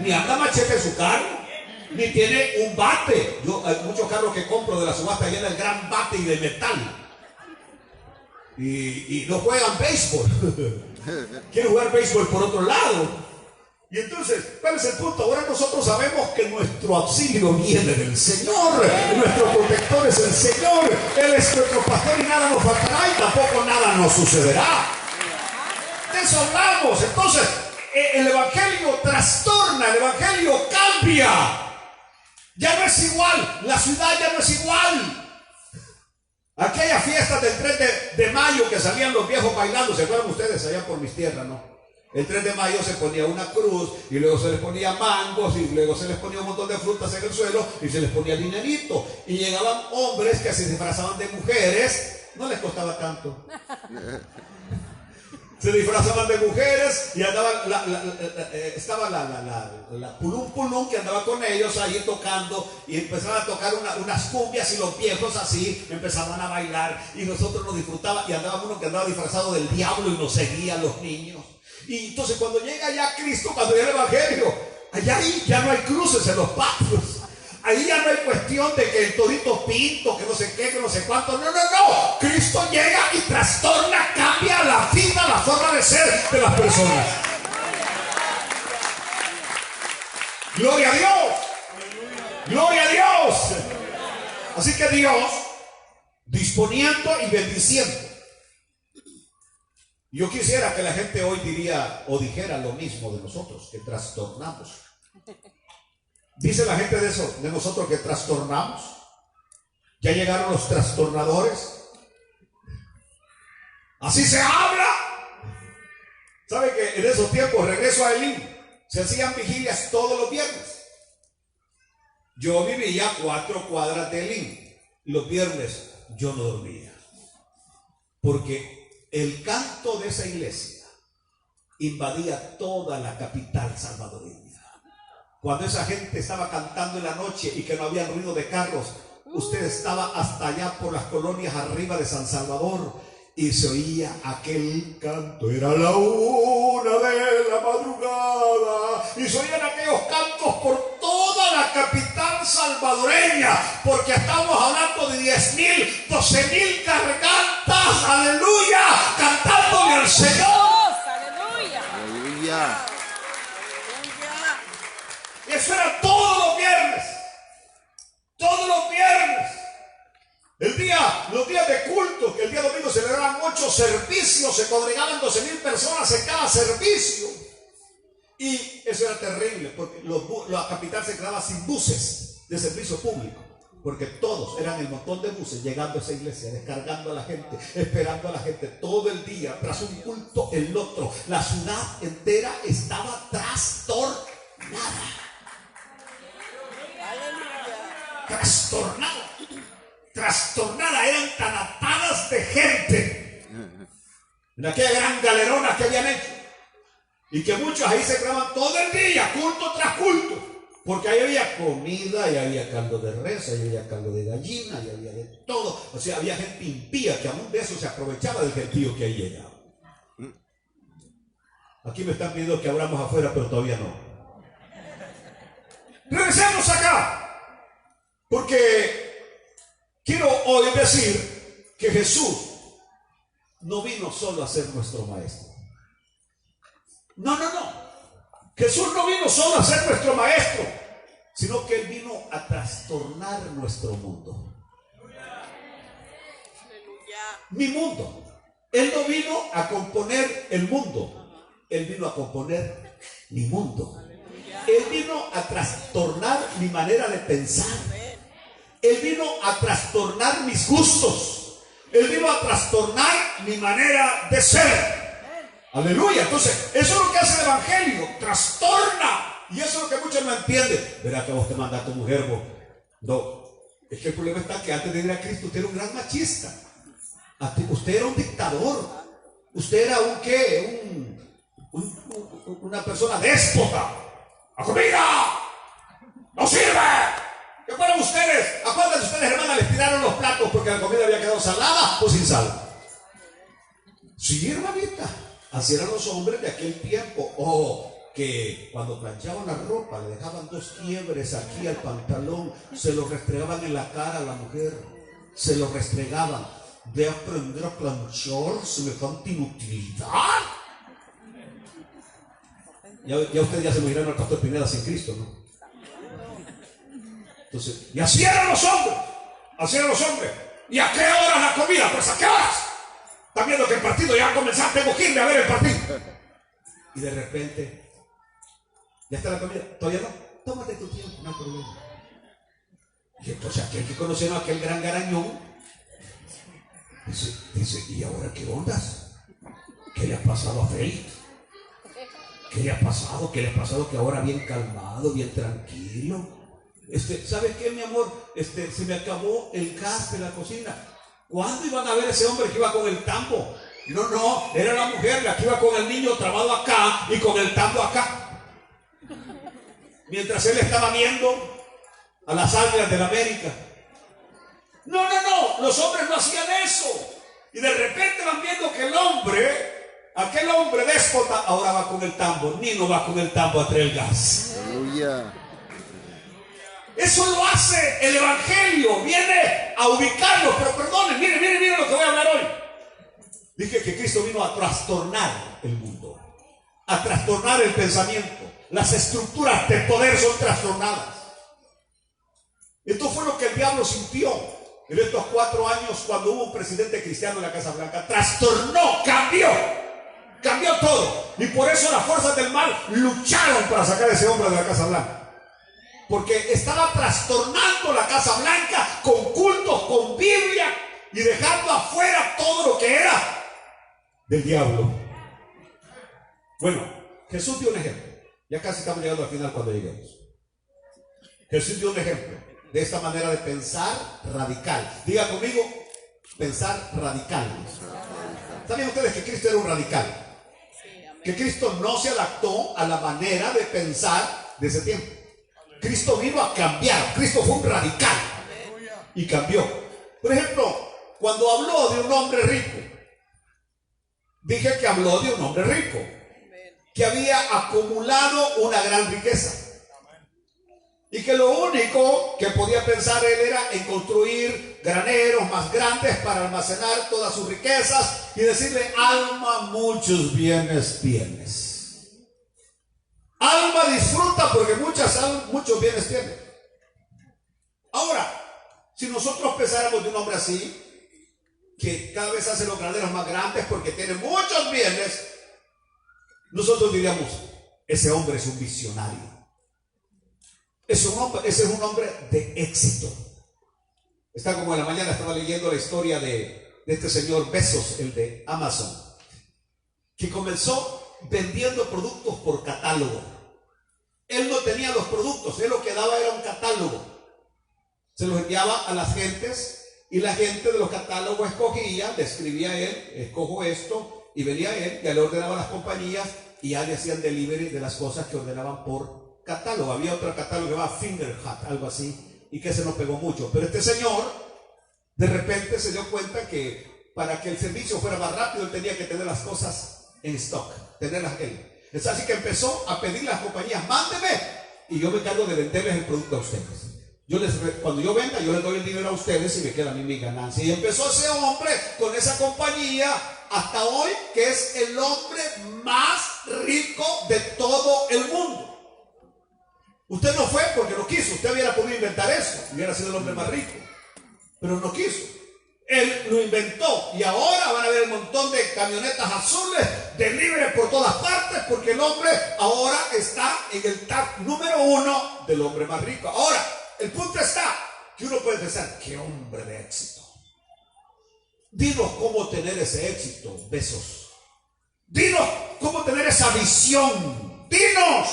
ni anda machete en su carro, ni tiene un bate. Hay muchos carros que compro de la subasta llenan el gran bate y de metal. Y no juegan béisbol. Quieren jugar béisbol por otro lado. Y entonces, ¿cuál es el punto? Ahora nosotros sabemos que nuestro auxilio viene del Señor. Nuestro protector es el Señor. Él es nuestro pastor y nada nos faltará y tampoco nada nos sucederá. De eso hablamos. Entonces, el evangelio trastorna, el evangelio cambia. Ya no es igual, la ciudad ya no es igual. Aquellas fiestas del 3 de mayo que salían los viejos bailando, ¿se acuerdan ustedes allá por mis tierras, no? El 3 de mayo se ponía una cruz y luego se les ponía mangos y luego se les ponía un montón de frutas en el suelo y se les ponía dinerito. Y llegaban hombres que se disfrazaban de mujeres, no les costaba tanto. Se disfrazaban de mujeres y andaban, estaba la pulum pulum que andaba con ellos ahí tocando y empezaban a tocar unas cumbias y los viejos así empezaban a bailar y nosotros nos disfrutábamos y andaba uno que andaba disfrazado del diablo y nos seguía los niños. Y entonces cuando llega ya Cristo, cuando llega el evangelio, allá ahí ya no hay cruces en los patios. Ahí ya no hay cuestión de que el torito pinto, que no sé qué, que no sé cuánto. No, no, no. Cristo llega y trastorna, cambia la vida, la forma de ser de las personas. Gloria a Dios. Gloria a Dios. Así que Dios, disponiendo y bendiciendo. Yo quisiera que la gente hoy diría o dijera lo mismo de nosotros, que trastornamos. Dice la gente de eso, de nosotros que trastornamos. Ya llegaron los trastornadores. Así se habla. ¿Sabe que en esos tiempos, regreso a Elín, se hacían vigilias todos los viernes? Yo vivía a 4 cuadras de Elín. Los viernes yo no dormía. Porque el canto de esa iglesia invadía toda la capital salvadoreña. Cuando esa gente estaba cantando en la noche y que no había ruido de carros, usted estaba hasta allá por las colonias arriba de San Salvador y se oía aquel canto. Era la 1 de la madrugada y se oían aquellos cantos por toda la capital salvadoreña, porque estamos hablando de 10,000, 12,000 gargantas, aleluya, cantándole al Señor. Aleluya. Aleluya. Eso era todos los viernes. Todos los viernes. Los días de culto, que el día domingo se celebraban 8 servicios, se congregaban 12,000 personas en cada servicio. Y eso era terrible, porque la capital se quedaba sin buses de servicio público. Porque todos eran el montón de buses llegando a esa iglesia, descargando a la gente, esperando a la gente todo el día, tras un culto el otro. La ciudad entera estaba trastornada. Trastornada, eran tan atadas de gente en aquella gran galerona que habían hecho, y que muchos ahí se quedaban todo el día, culto tras culto, porque ahí había comida, y había caldo de res, ahí había caldo de gallina, y había de todo. O sea, había gente impía que aún de eso se aprovechaba del gentío que ahí llegaba. Aquí me están pidiendo que abramos afuera, pero todavía no. Regresemos acá, porque quiero hoy decir que Jesús no vino solo a ser nuestro maestro. No. Jesús no vino solo a ser nuestro maestro, sino que Él vino a trastornar nuestro mundo. Mi mundo. Él no vino a componer el mundo, Él vino a componer mi mundo. Él vino a trastornar mi manera de pensar. Él vino a trastornar mis gustos. Él vino a trastornar mi manera de ser. Aleluya. Entonces, eso es lo que hace el evangelio. Trastorna. Y eso es lo que muchos no entienden. Verá que vos te mandas a tu mujer, vos. No. Es que el problema está que antes de ir a Cristo usted era un gran machista. Usted era un dictador. Usted era un ¿qué? Una persona déspota. ¡La comida no sirve! ¿Qué fueron ustedes? Acuérdense ustedes, hermanas, les tiraron los platos porque la comida había quedado salada o sin sal. Sí, hermanita. Así eran los hombres de aquel tiempo. Que cuando planchaban la ropa le dejaban 2 quiebres aquí al pantalón, se lo restregaban en la cara a la mujer, se lo restregaban. De aprender a planchar semejante inutilidad. Ya ustedes ya se imaginaron al pastor Pineda sin Cristo, ¿no? Entonces, y así eran los hombres. Así eran los hombres. ¿Y a qué horas la comida? Pues ¿a qué horas? Están viendo que el partido ya va a comenzar, tengo que irme a ver el partido. Y de repente, ya está la comida, todavía no, tómate tu tiempo, no hay problema. Y entonces aquel que conocieron, aquel gran garañón, dice, ¿y ahora qué ondas? ¿Qué le ha pasado a Félix? ¿Qué le ha pasado? ¿Qué le ha pasado que ahora bien calmado, bien tranquilo? ¿Sabe qué, mi amor? Se me acabó el gas de la cocina. ¿Cuándo iban a ver ese hombre que iba con el tambo? No, era la mujer la que iba con el niño trabado acá y con el tambo acá. Mientras él estaba viendo a las águilas de la América. No, los hombres no hacían eso. Y de repente van viendo que aquel hombre déspota, ahora va con el tambo. Nino va con el tambo a traer el gas. Aleluya. Eso lo hace el evangelio. Viene a ubicarlo. Pero perdonen, miren lo que voy a hablar hoy. Dije que Cristo vino a trastornar el mundo, a trastornar el pensamiento. Las estructuras de poder son trastornadas. Esto fue lo que el diablo sintió en estos 4 años cuando hubo un presidente cristiano en la Casa Blanca. Trastornó, cambió todo. Y por eso las fuerzas del mal lucharon para sacar a ese hombre de la Casa Blanca. Porque estaba trastornando la Casa Blanca con cultos, con Biblia, y dejando afuera todo lo que era del diablo. Bueno, Jesús dio un ejemplo. Ya casi estamos llegando al final cuando lleguemos. Jesús dio un ejemplo de esta manera de pensar radical. Diga conmigo, pensar radical. ¿Saben ustedes que Cristo era un radical? Que Cristo no se adaptó a la manera de pensar de ese tiempo. Cristo vino a cambiar. Cristo fue un radical y cambió. Por ejemplo, cuando habló de un hombre rico, dije que habló de un hombre rico que había acumulado una gran riqueza y que lo único que podía pensar él era en construir graneros más grandes para almacenar todas sus riquezas y decirle: alma, muchos bienes tienes. Alma, disfruta porque muchos bienes tienes. Ahora, si nosotros pensáramos de un hombre así, que cada vez hace los graneros más grandes porque tiene muchos bienes, nosotros diríamos: ese hombre es un visionario. Ese es un hombre de éxito. Está como en la mañana estaba leyendo la historia de este señor Bezos, el de Amazon, que comenzó vendiendo productos por catálogo. Él no tenía los productos, él lo que daba era un catálogo. Se los enviaba a las gentes y la gente de los catálogos escogía, le escribía a él: escojo esto, y venía él, ya le ordenaba a las compañías y ya le hacían delivery de las cosas que ordenaban por catálogo. Había otro catálogo que llamaba Fingerhut, algo así, y que se nos pegó mucho. Pero este señor de repente se dio cuenta que para que el servicio fuera más rápido él tenía que tener las cosas en stock, tenerlas él. Es así que empezó a pedirle a las compañías: mándeme y yo me encargo de venderles el producto a ustedes. Cuando yo venda, yo les doy el dinero a ustedes y me queda a mí mi ganancia. Y empezó ese hombre con esa compañía hasta hoy, que es el hombre más rico de todo el mundo. Usted no fue porque no quiso. Usted hubiera podido inventar eso, hubiera sido el hombre más rico, pero no quiso. Él lo inventó y ahora van a ver un montón de camionetas azules de libre por todas partes, porque el hombre ahora está en el top número 1 del hombre más rico. Ahora, el punto está que uno puede pensar, qué hombre de éxito. Dinos cómo tener ese éxito, Besos. Dinos cómo tener esa visión. Dinos,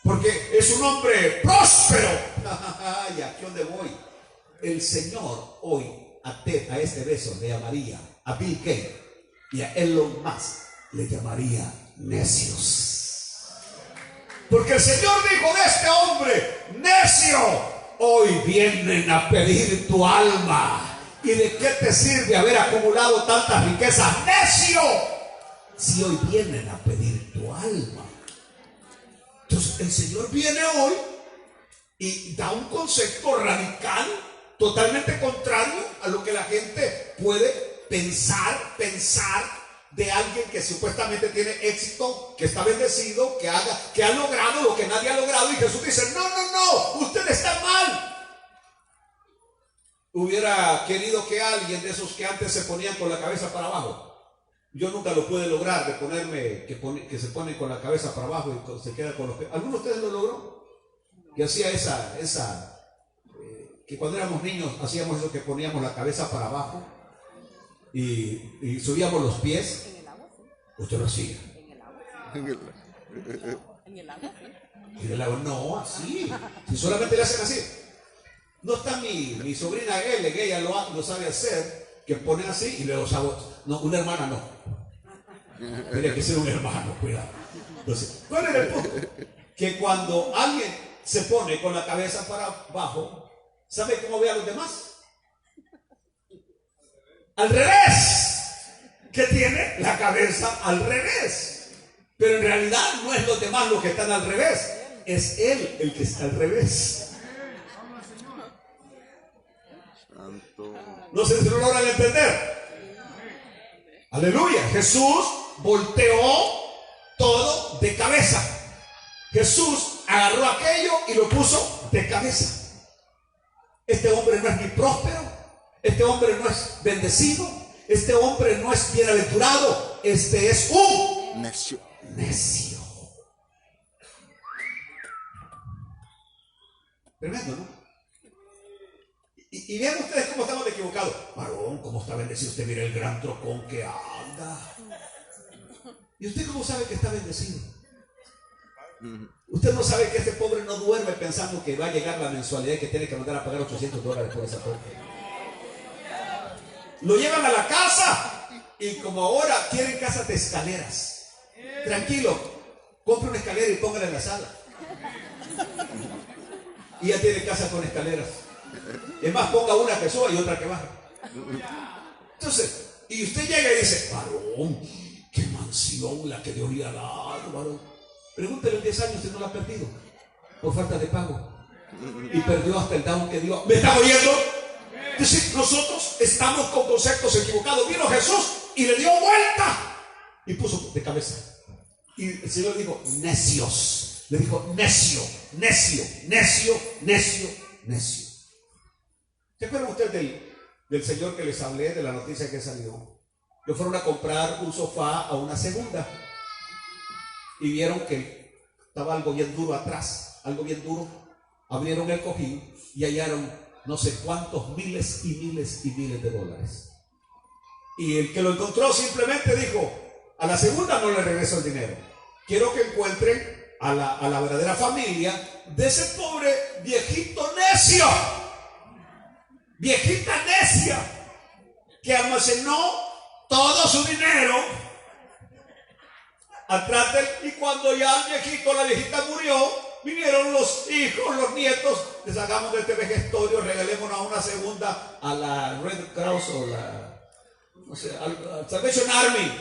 porque es un hombre próspero. ¿Y aquí dónde voy? El Señor hoy a este Besos le llamaría, a Bill Gates y a Elon Musk le llamaría necios. Porque el Señor dijo de este hombre, necio, hoy vienen a pedir tu alma. ¿Y de qué te sirve haber acumulado tantas riquezas, necio, si hoy vienen a pedir tu alma? Entonces el Señor viene hoy y da un concepto radical, totalmente contrario a lo que la gente puede pensar de alguien que supuestamente tiene éxito, que está bendecido, que ha logrado lo que nadie ha logrado. Y Jesús dice, no, usted está mal. Hubiera querido que alguien de esos que antes se ponían con la cabeza para abajo, yo nunca lo pude lograr, de ponerme, que se ponen con la cabeza para abajo y se queda con los pies. ¿Alguno de ustedes lo logró? Que hacía que cuando éramos niños hacíamos eso, que poníamos la cabeza para abajo y subíamos los pies. En el agua, sí. Usted lo hacía. En el agua. En el agua, sí. En el agua, no, así. Si solamente le hacen así. No está mi sobrina Ele, que ella lo sabe hacer, que pone así y luego sabe. No, una hermana no. Tiene que ser un hermano, cuidado. Entonces, ¿cuál es el punto? Que cuando alguien se pone con la cabeza para abajo, ¿sabe cómo ve a los demás? Al revés. Que tiene la cabeza al revés. Pero en realidad no es los demás los que están al revés, es él el que está al revés. No sé si lo logran entender. Aleluya. Jesús volteó todo de cabeza. Jesús agarró aquello y lo puso de cabeza. Este hombre no es ni próspero, este hombre no es bendecido, este hombre no es bienaventurado, este es un necio. Tremendo, ¿no? Y vean ustedes cómo estamos equivocados. Varón, cómo está bendecido usted, mira el gran trocón que anda. ¿Y usted cómo sabe que está bendecido? Usted no sabe que este pobre no duerme pensando que va a llegar la mensualidad y que tiene que mandar a pagar $800 por esa torta. Lo llevan a la casa y como ahora quieren casas de escaleras. Tranquilo, compre una escalera y póngala en la sala. Y ya tiene casa con escaleras. Es más, ponga una que suba y otra que baja. Entonces, y usted llega y dice, varón, qué mansión la que Dios le ha dado, varón. Pregúntele en 10 años si no la ha perdido por falta de pago. Y perdió hasta el down que dio. ¿Me está oyendo? Es decir, nosotros estamos con conceptos equivocados. Vino Jesús y le dio vuelta y puso de cabeza. Y el Señor dijo, necios. Le dijo, necio. ¿Se acuerdan ustedes del señor que les hablé, de la noticia que salió? Que fueron a comprar un sofá a una segunda y vieron que estaba algo bien duro atrás, algo bien duro. Abrieron el cojín y hallaron no sé cuántos miles y miles de dólares. Y el que lo encontró simplemente dijo, a la segunda no le regreso el dinero. Quiero que encuentren a la verdadera familia de ese pobre viejito necio. Viejita necia que almacenó todo su dinero atrás de él, y cuando ya el viejito, la viejita murió, vinieron los hijos, los nietos, les hagamos de este vejestorio, regalémonos a una segunda a la Red Cross o al Salvation Army,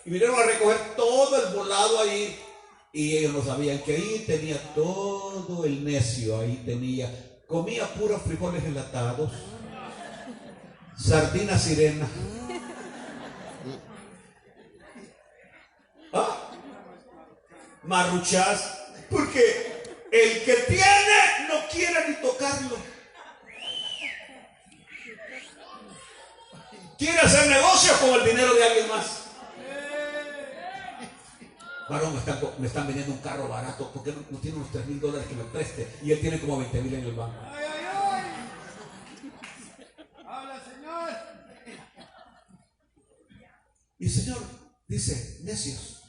y vinieron a recoger todo el volado ahí, y ellos no sabían que ahí tenía todo el necio, comía puros frijoles enlatados, sardina sirena, marruchás, porque el que tiene no quiere ni tocarlo. Quiere hacer negocio con el dinero de alguien más. varón, me están vendiendo un carro barato, ¿por qué no tiene unos $3,000 que me preste? Y él tiene como 20,000 en el banco. ¡Ay, ay, ay! ¡Habla, Señor! Y el Señor dice, necios.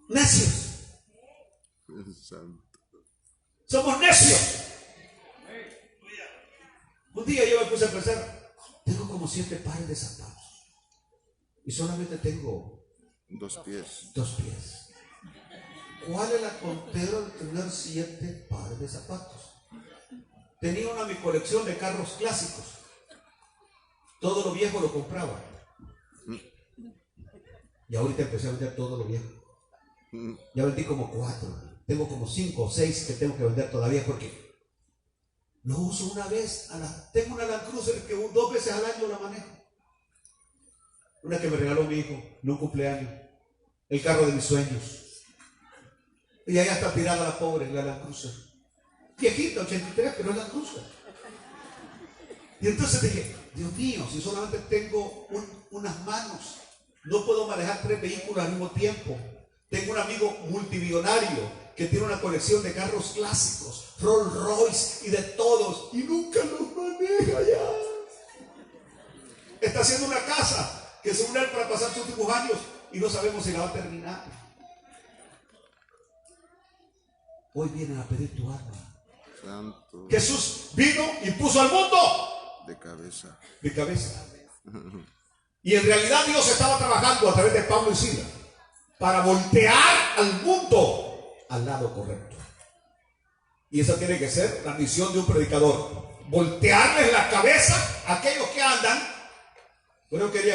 Necios. Santo. Somos necios. Un día yo me puse a pensar, tengo como 7 pares de zapatos. Y solamente tengo 2 pies. 2 pies. ¿Cuál es la tontera de tener 7 pares de zapatos? Tenía una mi colección de carros clásicos. Todo lo viejo lo compraba. Y ahorita empecé a vender todo lo viejo. Ya vendí como 4. Tengo como 5 o 6 que tengo que vender todavía porque lo uso una vez. Tengo una Land Cruiser que 2 veces al año la manejo. Una que me regaló mi hijo en un cumpleaños. El carro de mis sueños. Y allá está tirada la pobre, la Land Cruiser. Viejita, 83, pero es Land Cruiser. Y entonces dije, Dios mío, si solamente tengo unas manos, no puedo manejar 3 vehículos al mismo tiempo. Tengo un amigo multimillonario que tiene una colección de carros clásicos, Rolls Royce y de todos, y nunca los maneja ya. Está haciendo una casa que según él para pasar sus últimos años y no sabemos si la va a terminar. Hoy vienen a pedir tu alma. Santo. Jesús vino y puso al mundo De cabeza. de cabeza. Y en realidad Dios estaba trabajando a través de Pablo y Silas para voltear al mundo al lado correcto. Y esa tiene que ser la misión de un predicador: voltearles la cabeza a aquellos que andan. Bueno, yo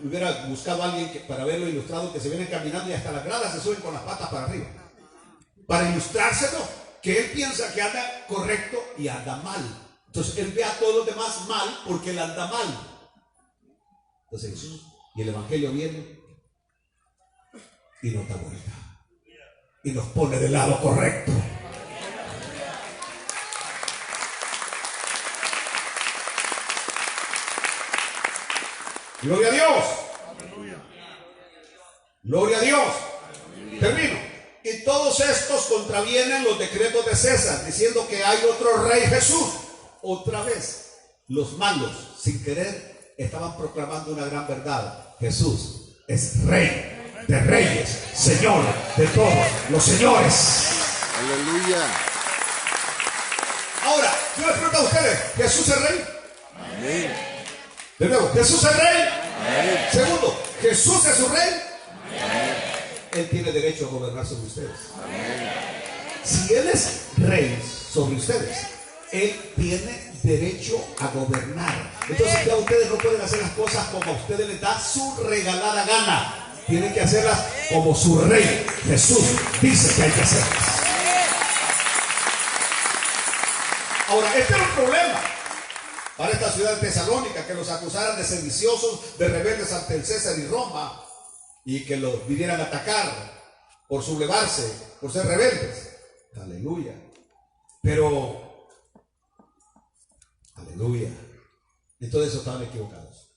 hubiera buscado a alguien para verlo ilustrado, que se vienen caminando y hasta las gradas se suben con las patas para arriba, para ilustrárselo, que él piensa que anda correcto y anda mal. Entonces él ve a todos los demás mal porque él anda mal. Entonces Jesús y el Evangelio viene y nos da vuelta y nos pone del lado correcto. Gloria a Dios. Gloria a Dios. Termino. Y todos estos contravienen los decretos de César, diciendo que hay otro rey Jesús. Otra vez, los malos, sin querer, estaban proclamando una gran verdad: Jesús es rey de reyes, Señor de todos los señores. Aleluya. Ahora, yo les pregunto a ustedes, ¿Jesús es rey? Amén. De nuevo, ¿Jesús es rey? Amén. Segundo, ¿Jesús es su rey? Amén. Él tiene derecho a gobernar sobre ustedes. Amén. Si Él es rey sobre ustedes, Él tiene derecho a gobernar. Entonces ya ustedes no pueden hacer las cosas como a ustedes les da su regalada gana. Tienen que hacerlas como su rey Jesús dice que hay que hacerlas. Ahora, este era un problema para esta ciudad de Tesalónica, que los acusaran de sediciosos, de rebeldes ante el César y Roma, y que los vinieran a atacar por sublevarse, por ser rebeldes. Aleluya. Pero, aleluya, en todo eso estaban equivocados.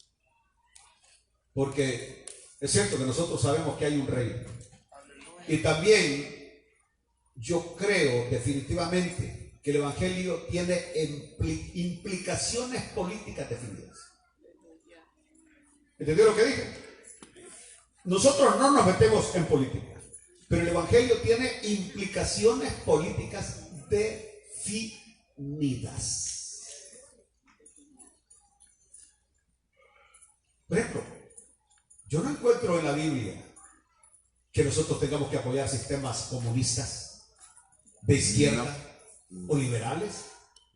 Porque es cierto que nosotros sabemos que hay un rey. Y también yo creo definitivamente que el Evangelio tiene implicaciones políticas definidas. ¿Entendió lo que dije? Nosotros no nos metemos en política, pero el Evangelio tiene implicaciones políticas definidas. Por ejemplo, yo no encuentro en la Biblia que nosotros tengamos que apoyar sistemas comunistas, de izquierda o liberales.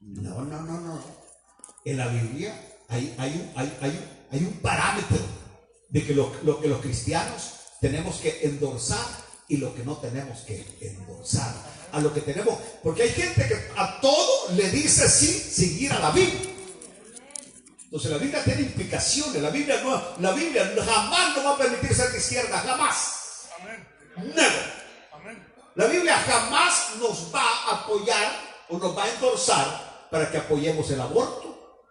No. En la Biblia hay un parámetro de que lo que los cristianos tenemos que endorsar y lo que no tenemos que endorsar. A lo que tenemos, porque hay gente que a todo le dice sí sin ir a la Biblia. Entonces la Biblia tiene implicaciones. La Biblia jamás nos va a permitir ser de izquierda, jamás. Never. La Biblia jamás nos va a apoyar o nos va a endorsar para que apoyemos el aborto,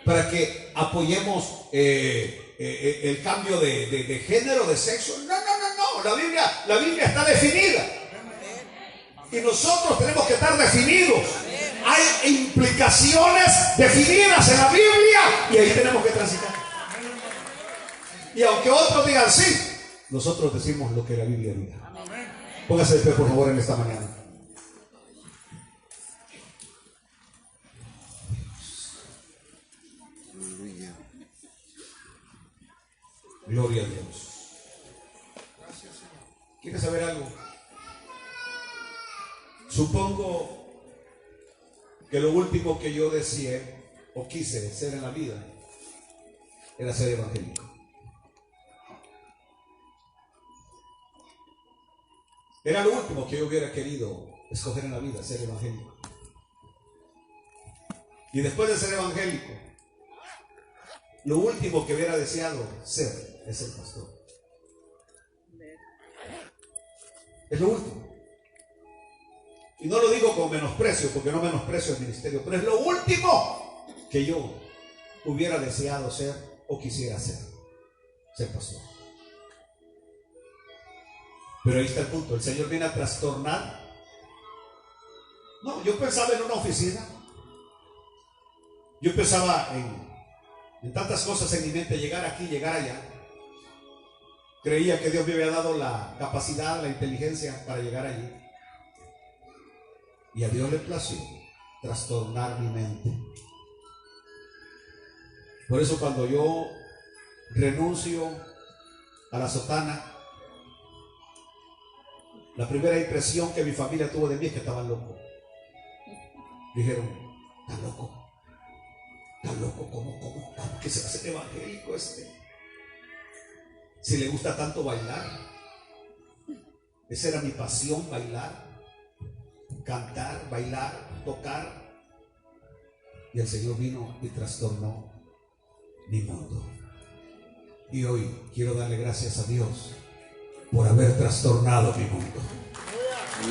para que apoyemos el cambio de género, de sexo. No. La Biblia está definida. Y nosotros tenemos que estar definidos. Hay implicaciones definidas en la Biblia y ahí tenemos que transitar. Y aunque otros digan sí, nosotros decimos lo que la Biblia diga. Póngase de pie, por favor, en esta mañana. Gloria a Dios. ¿Quieres saber algo? Supongo que lo último que yo deseé o quise ser en la vida era ser evangélico. Era lo último que yo hubiera querido escoger en la vida, ser evangélico. Y después de ser evangélico, lo último que hubiera deseado ser es el pastor. Es lo último. Y no lo digo con menosprecio, porque no menosprecio el ministerio, pero es lo último que yo hubiera deseado ser o quisiera ser pastor. Pero ahí está el punto. El Señor viene a trastornar. No, yo pensaba en una oficina. Yo pensaba en tantas cosas en mi mente, llegar aquí, llegar allá. Creía que Dios me había dado la capacidad, la inteligencia para llegar allí. Y a Dios le plació trastornar mi mente. Por eso cuando yo renuncio a la sotana, la primera impresión que mi familia tuvo de mí es que estaban locos. Dijeron, ¿estás loco? ¿Estás loco? ¿Cómo que se va a hacer evangélico este? Si le gusta tanto bailar. Esa era mi pasión, bailar, cantar, bailar, tocar. Y el Señor vino y trastornó mi mundo. Y hoy quiero darle gracias a Dios por haber trastornado mi mundo.